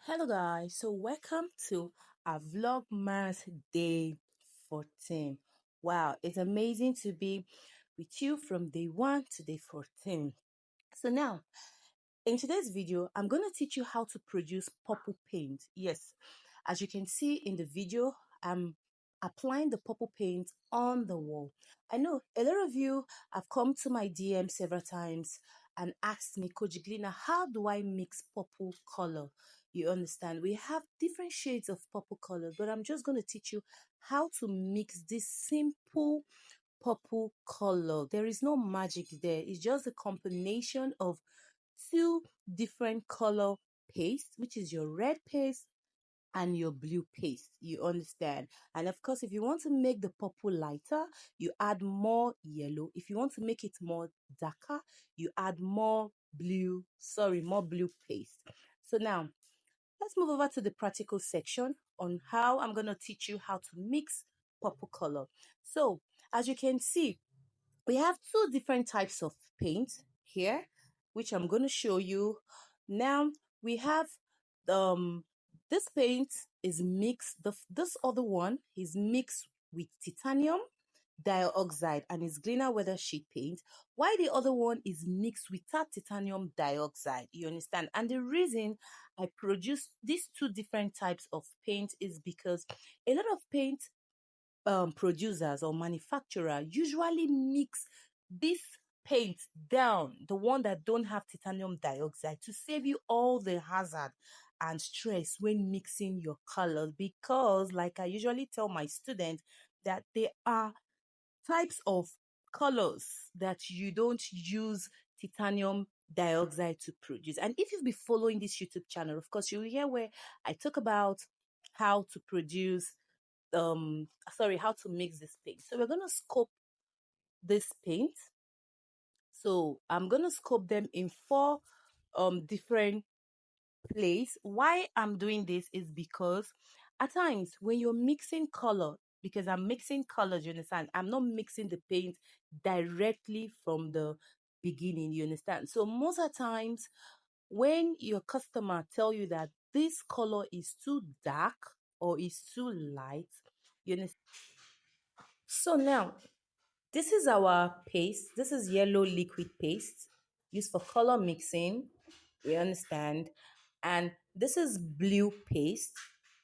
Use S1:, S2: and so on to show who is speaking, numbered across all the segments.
S1: Hello guys, so welcome to our Vlogmas day 14. Wow, it's amazing to be with you from day 1 to day 14. So now, in today's video, I'm going to teach you how to produce purple paint. Yes, as you can see in the video, I'm applying the purple paint on the wall. I know a lot of you have come to my DM several times and asked me, Coach Glina, how do I mix purple color? You understand, we have different shades of purple color, but I'm just going to teach you how to mix this simple purple color. There is no magic there. It's just a combination of two different color paste, which is your red paste and your blue paste. You understand? And of course, if you want to make the purple lighter, you add more yellow. If you want to make it more darker, you add more more blue paste. So now let's move over to the practical section on how I'm going to teach you how to mix purple color. So as you can see, we have two different types of paint here, which I'm going to show you. Now we have um this paint is mixed, this other one is mixed with titanium dioxide and is greener weather sheet paint, while the other one is mixed without titanium dioxide. You understand? And the reason I produce these two different types of paint is because a lot of paint producers or manufacturer usually mix this paint down, the one that don't have titanium dioxide, to save you all the hazard and stress when mixing your colors. Because like I usually tell my students, that there are types of colors that you don't use titanium dioxide to produce. And if you've been following this YouTube channel, of course, you'll hear where I talk about how to produce how to mix this paint. So we're gonna scope this paint. So I'm gonna scope them in four different place. Why I'm doing this is because at times when you're mixing color, because I'm mixing colors, you understand, I'm not mixing the paint directly from the beginning, you understand. So most of the times when your customer tell you that this color is too dark or is too light, you understand. So now this is our paste. This is yellow liquid paste used for color mixing. We understand. And this is blue paste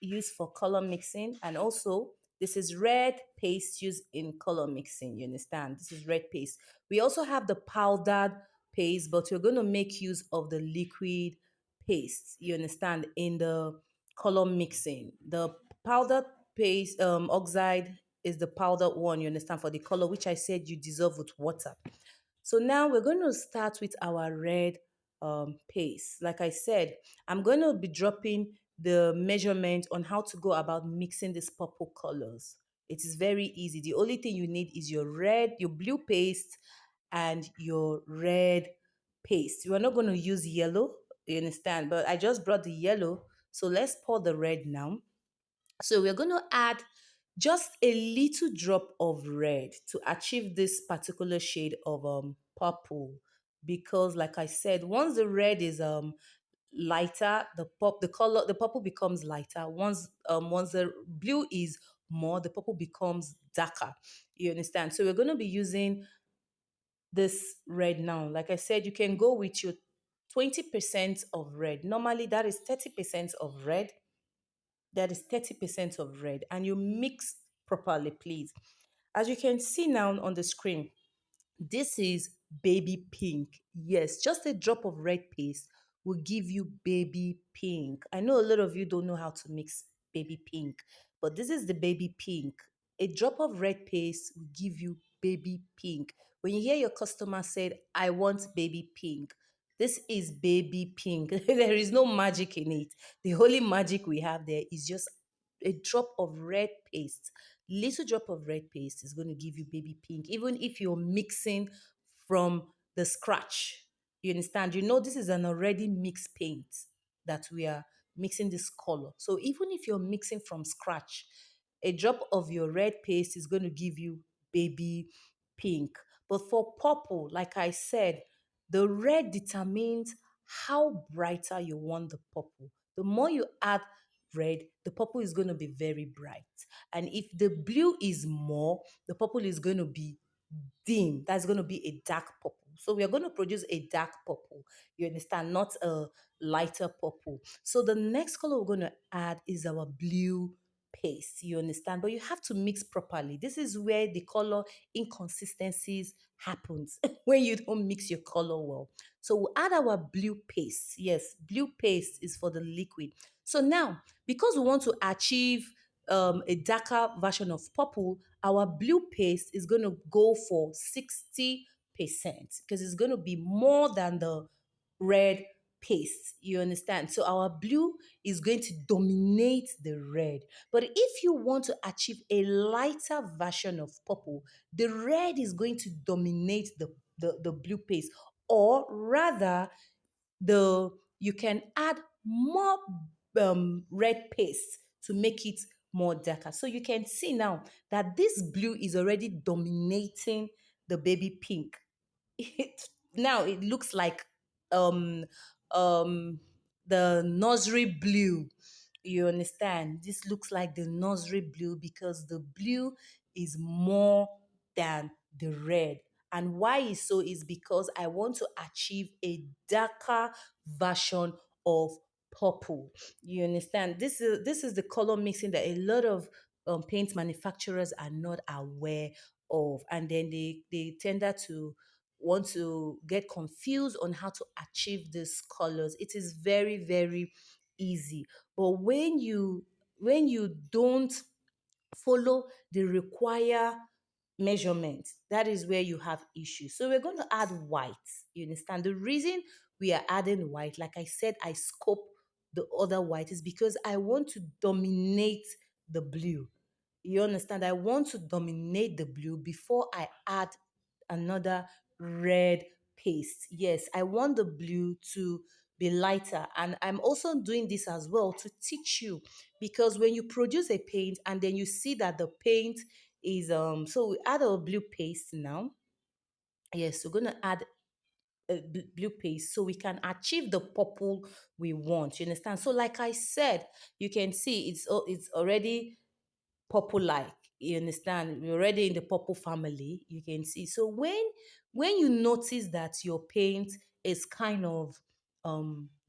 S1: used for color mixing. And also, this is red paste used in color mixing. You understand? This is red paste. We also have the powdered paste, but we're going to make use of the liquid paste. You understand? In the color mixing. The powdered paste oxide is the powdered one, you understand, for the color, which I said you dissolve with water. So now we're going to start with our red paste. Like I said, I'm going to be dropping the measurement on how to go about mixing these purple colors. It is very easy. The only thing you need is your blue paste and your red paste. You are not going to use yellow, you understand, but I just brought the yellow. So let's pour the red now. So we're going to add just a little drop of red to achieve this particular shade of purple. Because like I said, once the red is lighter, the purple becomes lighter. Once the blue is more, the purple becomes darker. You understand? So we're going to be using this red now. Like I said, you can go with your 20% of red. Normally that is 30% of red, that is 30% of red, and you mix properly, please. As you can see now on the screen, this is baby pink. Yes, just a drop of red paste will give you baby pink. I know a lot of you don't know how to mix baby pink, but this is the baby pink. A drop of red paste will give you baby pink. When you hear your customer said, I want baby pink, this is baby pink. There is no magic in it. The only magic we have there is just a drop of red paste. Little drop of red paste is going to give you baby pink, even if you're mixing from the scratch. You understand? You know, this is an already mixed paint that we are mixing this color. So even if you're mixing from scratch, a drop of your red paste is going to give you baby pink. But for purple, like I said, the red determines how brighter you want the purple. The more you add red, the purple is going to be very bright. And if the blue is more, the purple is going to be dim. That's going to be a dark purple. So we are going to produce a dark purple. You understand? Not a lighter purple. So the next color we're going to add is our blue paste. You understand? But you have to mix properly. This is where the color inconsistencies happens when you don't mix your color well. So we'll add our blue paste. Yes, blue paste is for the liquid. So now, because we want to achieve a darker version of purple, our blue paste is going to go for 60% because it's going to be more than the red paste. You understand? So our blue is going to dominate the red. But if you want to achieve a lighter version of purple, the red is going to dominate the blue paste. Or rather, the you can add more red paste to make it more darker. So you can see now that this blue is already dominating the baby pink. It now it looks like um um the nursery blue. You understand? This looks like the nursery blue because the blue is more than the red. And why is so is because I want to achieve a darker version of purple. You understand? This is the color mixing that a lot of paint manufacturers are not aware of, and then they tend to want to get confused on how to achieve these colors. It is very, very easy. But when you don't follow the require measurement, that is where you have issues. So we're going to add white. You understand? The reason we are adding white, like I said, I scope the other white is because I want to dominate the blue. You understand? I want to dominate the blue before I add another red paste. Yes, I want the blue to be lighter. And I'm also doing this as well to teach you, because when you produce a paint and then you see that the paint is so we add our blue paste now. Yes, we're gonna add blue paste so we can achieve the purple we want. You understand? So like I said, you can see it's already purple like. You understand? We're already in the purple family. You can see. So when you notice that your paint is kind of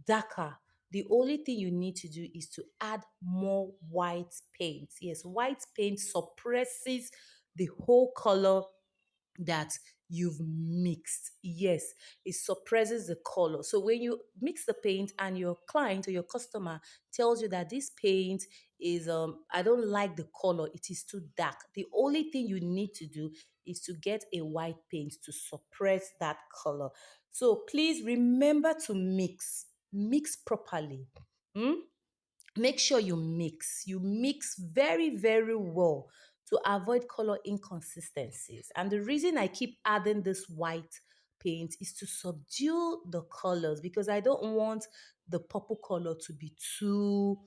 S1: darker, the only thing you need to do is to add more white paint. Yes, white paint suppresses the whole color that you've mixed. Yes, it suppresses the color. So when you mix the paint and your client or your customer tells you that this paint is I don't like the color, it is too dark. The only thing you need to do is to get a white paint to suppress that color. So please remember to mix. Mix properly. Hmm? Make sure you mix very, very well to avoid color inconsistencies. And the reason I keep adding this white paint is to subdue the colors, because I don't want the purple color to be too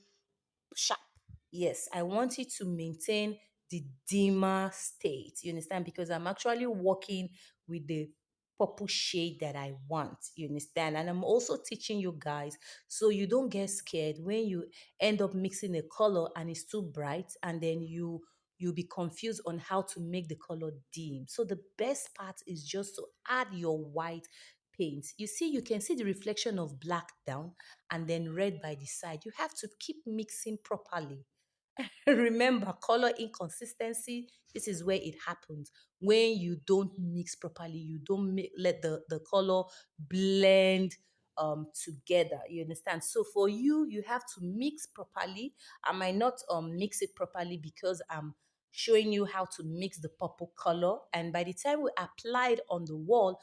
S1: sharp. Yes, I want it to maintain the dimmer state. You understand? Because I'm actually working with the purple shade that I want. You understand? And I'm also teaching you guys so you don't get scared when you end up mixing a color and it's too bright, and then you'll be confused on how to make the color dim. So the best part is just to add your white paint. You see, you can see the reflection of black down and then red by the side. You have to keep mixing properly. Remember, color inconsistency, this is where it happens. When you don't mix properly, you don't let the color blend together. You understand? So for you, you have to mix properly. I might not mix it properly because I'm showing you how to mix the purple color. And by the time we apply it on the wall,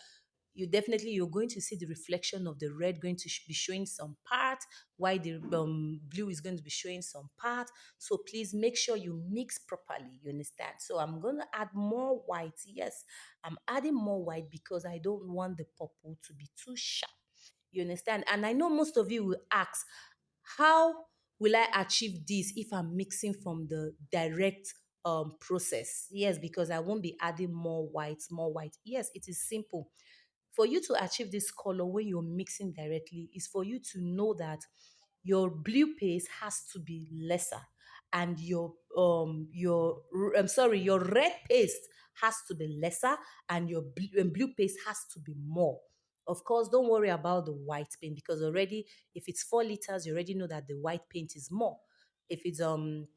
S1: you're going to see the reflection of the red going to be showing some part, while the blue is going to be showing some part. So please make sure you mix properly. You understand? So I'm going to add more white. Yes, I'm adding more white because I don't want the purple to be too sharp. You understand? And I know most of you will ask, how will I achieve this if I'm mixing from the direct process? Yes, because I won't be adding more white, more white. Yes, it is simple. For you to achieve this color when you're mixing directly is for you to know that your blue paste has to be lesser, and your red paste has to be lesser, and your blue paste has to be more. Of course, don't worry about the white paint, because already, if it's 4 liters, you already know that the white paint is more. If it's 20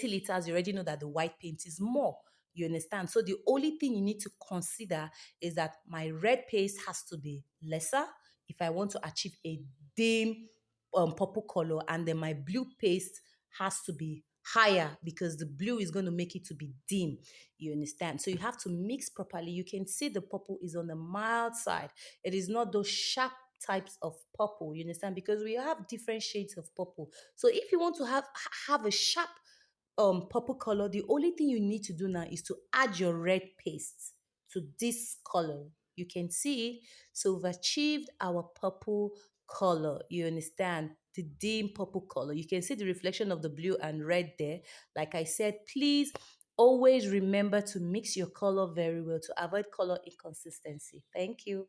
S1: liters, you already know that the white paint is more. You understand? So the only thing you need to consider is that my red paste has to be lesser if I want to achieve a dim purple color, and then my blue paste has to be higher because the blue is going to make it to be dim. You understand? So you have to mix properly. You can see the purple is on the mild side. It is not those sharp types of purple. You understand? Because we have different shades of purple. So if you want to have a sharp purple color, the only thing you need to do now is to add your red paste to this color. You can see it. So we've achieved our purple color. You understand? The dim purple color. You can see the reflection of the blue and red there. Like I said, please always remember to mix your color very well to avoid color inconsistency. Thank you.